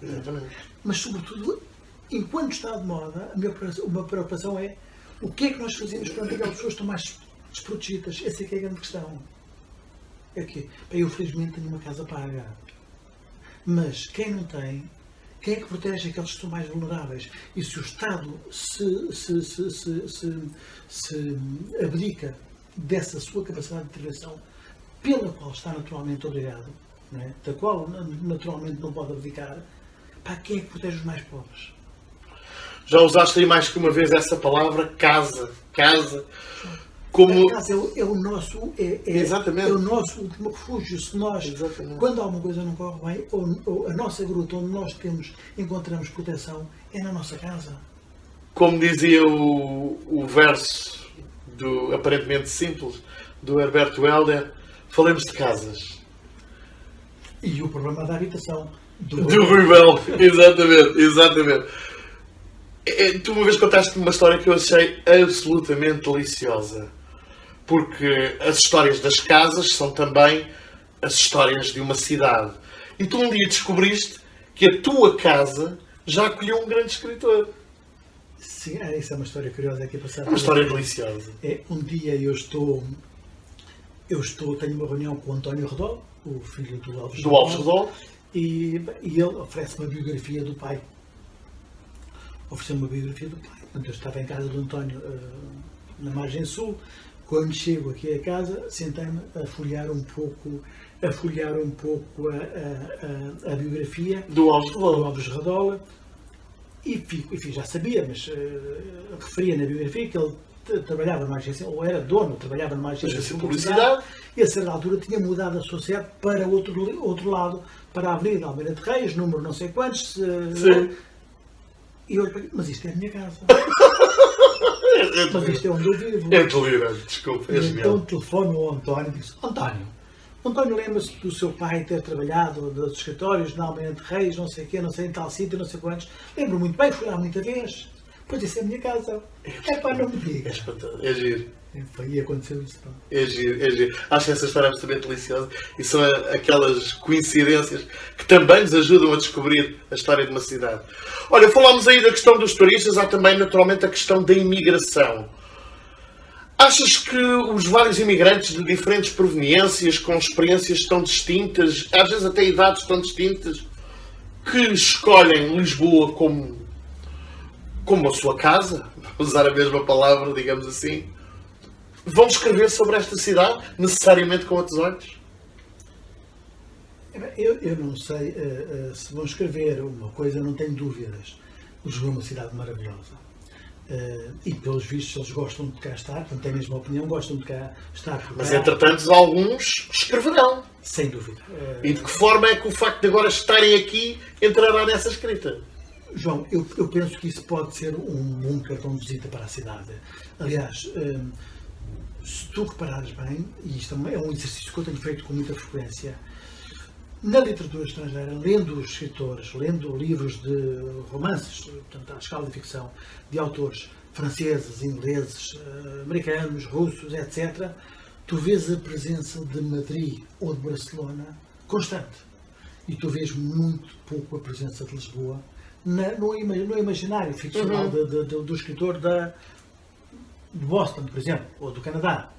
Exatamente. Mas, sobretudo, enquanto está de moda, uma preocupação é o que é que nós fazemos quando aquelas pessoas estão mais desprotegidas. Essa é que é a grande questão. É que, eu felizmente tenho uma casa paga. Mas quem não tem, quem é que protege aqueles que estão mais vulneráveis? E se o Estado se abdica dessa sua capacidade de intervenção, pela qual está naturalmente obrigado, não é? Da qual naturalmente não pode abdicar, para quem é que protege os mais pobres? Já usaste aí mais que uma vez essa palavra, casa. Como... A casa é o nosso último refúgio. Se nós, quando alguma coisa não corre bem, ou a nossa gruta onde nós encontramos proteção, é na nossa casa. Como dizia o verso aparentemente simples do Herberto Helder, falemos de casas. E o problema da habitação. Do Rui. Exatamente. Tu uma vez contaste-me uma história que eu achei absolutamente deliciosa. Porque as histórias das casas são também as histórias de uma cidade. E tu um dia descobriste que a tua casa já acolheu um grande escritor. Sim, isso é uma história curiosa aqui a passar. É uma história deliciosa. Um dia tenho uma reunião com o António Redol, o filho do Alves Do Alves Redol. e ele oferece uma biografia do pai. Ofereceu uma biografia do pai. Portanto, eu estava em casa do António, na margem sul. Quando chego aqui a casa, sentei-me a folhear um pouco a biografia Do Alves do Redol. Alves Redol. Enfim, já sabia, mas referia na biografia que ele trabalhava numa agência, ou era dono, trabalhava numa agência de publicidade, e a certa altura tinha mudado a sua sede para outro lado, para a Avenida Almeida de Reis, número não sei quantos. Sim. E eu falei, mas isto é a minha casa. Mas isto é onde eu vivo. É delirante, desculpa, é E genial. então telefono ao António e disse, António, lembra-se do seu pai ter trabalhado dos escritórios na Almeida de Reis, não sei o quê, não sei em tal sítio, não sei quantos. Lembro muito bem, fui lá muita vez. Pois isso é a minha casa. É pá, não me É digas. espantoso, é giro. E aconteceu isso. Pá. É giro, é giro. Acho essa história absolutamente deliciosa e são aquelas coincidências que também nos ajudam a descobrir a história de uma cidade. Olha, falámos aí da questão dos turistas, há também naturalmente a questão da imigração. Achas que os vários imigrantes de diferentes proveniências, com experiências tão distintas, às vezes até idades tão distintas, que escolhem Lisboa como a sua casa, vou usar a mesma palavra, digamos assim, vão escrever sobre esta cidade, necessariamente com outros olhos? Eu não sei se vão escrever uma coisa, não tenho dúvidas. Lisboa é uma cidade maravilhosa. E pelos vistos eles gostam de cá estar, portanto têm a mesma opinião, gostam de cá estar. Mas entretanto alguns escreverão. Sem dúvida. E de que forma é que o facto de agora estarem aqui entrará nessa escrita? João, eu penso que isso pode ser um bom cartão de visita para a cidade. Aliás, se tu reparares bem, e isto é um exercício que eu tenho feito com muita frequência, na literatura estrangeira, lendo os escritores, lendo livros de romances, portanto, à escala de ficção, de autores franceses, ingleses, americanos, russos, etc., tu vês a presença de Madrid ou de Barcelona constante. E tu vês muito pouco a presença de Lisboa no imaginário ficcional do escritor de Boston, por exemplo, ou do Canadá.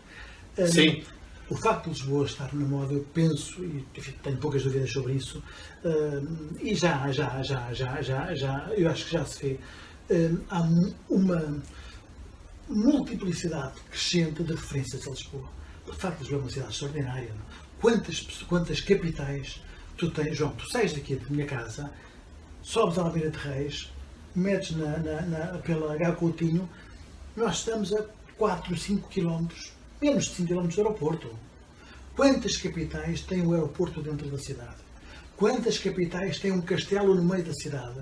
Sim. O facto de Lisboa estar na moda, eu penso, e enfim, tenho poucas dúvidas sobre isso, e eu acho que já se vê, há uma multiplicidade crescente de referências a Lisboa. De facto, Lisboa é uma cidade extraordinária. Não? Quantas capitais tu tens, João? Tu sais daqui da minha casa, sobes à Almeida de Reis, metes pela H. Coutinho, nós estamos a 4, 5 km, menos de 5 km do aeroporto. Quantas capitais têm o aeroporto dentro da cidade? Quantas capitais têm um castelo no meio da cidade?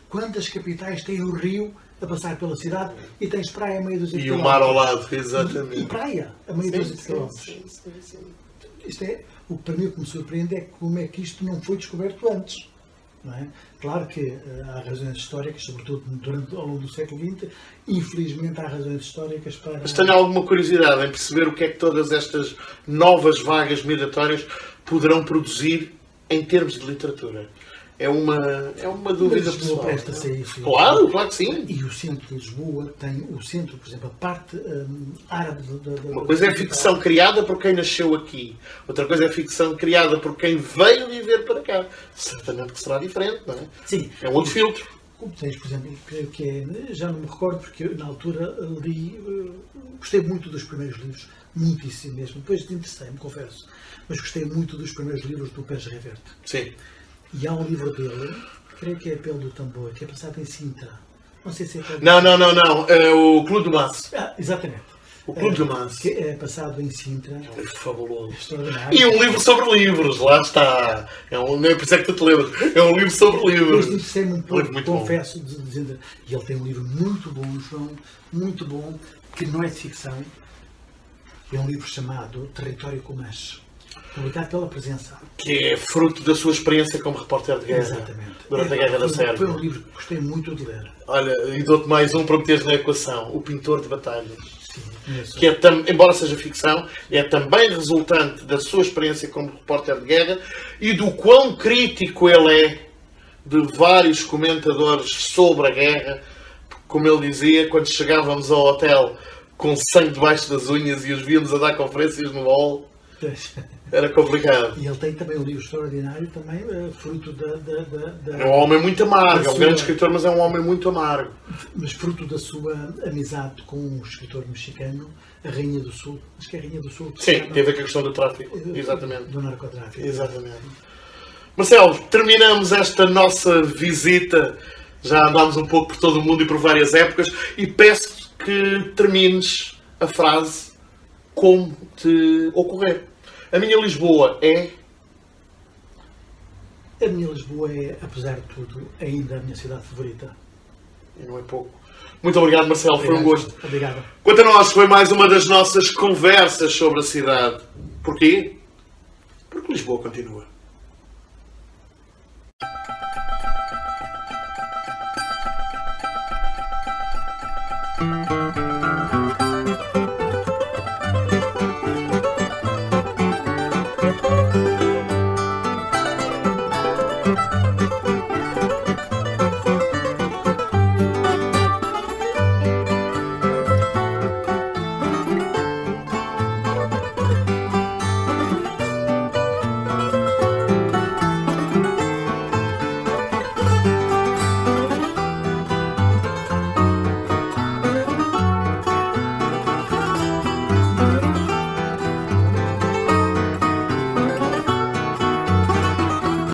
Quantas capitais têm o rio a passar pela cidade e tens praia a meio dos E o mar ao lado, exatamente. E praia a meio dos quilómetros. Sim. Isto é, o que para mim o que me surpreende é como é que isto não foi descoberto antes. Não é? Claro que há razões históricas, sobretudo ao longo do século XX, infelizmente há razões históricas para... Mas tenho alguma curiosidade em perceber o que é que todas estas novas vagas migratórias poderão produzir em termos de literatura. É uma dúvida pessoal. Presta-se a isso. Claro que sim. E o centro de Lisboa tem o centro, por exemplo, a parte árabe Uma coisa é ficção criada por quem nasceu aqui. Outra coisa é ficção criada por quem veio viver para cá. Certamente que será diferente, não é? Sim. É um outro filtro. Como tens, por exemplo, que é, já não me recordo, porque eu, na altura li, gostei muito dos primeiros livros, muitíssimo mesmo. Depois interessei-me, confesso, mas gostei muito dos primeiros livros do Pérez Reverte. Sim. E há um livro dele, creio que é Pelo do Tambor, que é passado em Sintra. Não sei se é... Não. É o Clube do Maço. Exatamente. O Clube do Maço. Que é passado em Sintra. É um livro fabuloso. Extraordinário. E um livro sobre livros, lá está. Não é por isso é que tu te lembras. É um livro sobre livros. Depois interessei-me um pouco, muito confesso, dizendo. E ele tem um livro muito bom, João, muito bom, que não é de ficção. É um livro chamado Território Comanche, publicado pela Presença. Que é fruto da sua experiência como repórter de guerra. Exatamente. Durante a Guerra da Sérvia. Foi um livro que gostei muito de ler. Olha, e dou-te mais um para meteres na equação. O Pintor de Batalhas. Sim, conheço. Que é, embora seja ficção, é também resultante da sua experiência como repórter de guerra e do quão crítico ele é de vários comentadores sobre a guerra, como ele dizia, quando chegávamos ao hotel com sangue debaixo das unhas e os víamos a dar conferências no hall, era complicado. E ele tem também um livro extraordinário, também fruto É um homem muito amargo, é um sua- grande escritor, mas é um homem muito amargo. mas fruto da sua amizade com um escritor mexicano, a Rainha do Sul. Acho que é a Rainha do Sul. que se Sim, chama, tem a ver com a questão do tráfico. Exatamente. do narcotráfico. Exatamente. Marcelo, terminamos esta nossa visita. Já andámos um pouco por todo o mundo e por várias épocas. E peço que termines a frase como te ocorrer. A minha Lisboa é... A minha Lisboa é, apesar de tudo, ainda a minha cidade favorita. E não é pouco. Muito obrigado, Marcelo. Foi um gosto. Obrigado. Quanto a nós, foi mais uma das nossas conversas sobre a cidade. Porquê? Porque Lisboa continua.